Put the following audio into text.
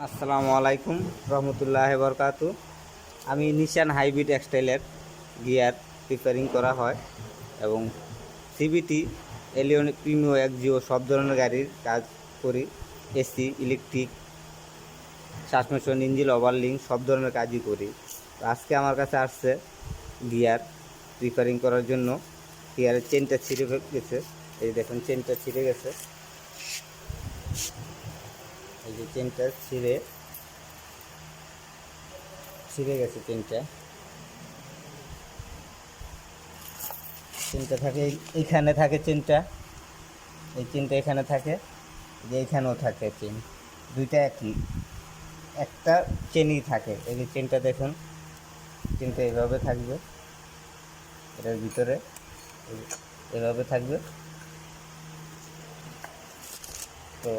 আসসালামু আলাইকুম রহমতুল্লাহ বরকাতু। আমি নিশান হাইব্রিড এক্সটাইলের গিয়ার রিপেয়ারিং করা হয় এবং সিবিটি এলিয়ন প্রিমিও এক্সিও সব ধরনের গাড়ির কাজ করি। এসি, ইলেকট্রিক, সাসপেনশন, ইঞ্জিন ওভারলিং সব ধরনের কাজই করি। তো আজকে আমার কাছে আসছে গিয়ার রিপেয়ারিং করার জন্য। গিয়ারের চেনটা ছিঁড়ে গেছে, এই দেখুন চেনটা ছিঁড়ে গেছে। এই যে চেনটা ছিঁড়ে গেছে। চেনটা থাকে এইখানে থাকে চেনটা, এই চেনটা এখানে থাকে, যে এইখানেও থাকে চেন, দুইটা একই, একটা চেনই থাকে। এই যে চেনটা দেখুন, চেনটা এভাবে থাকবে, এটার ভিতরে এভাবে থাকবে। তো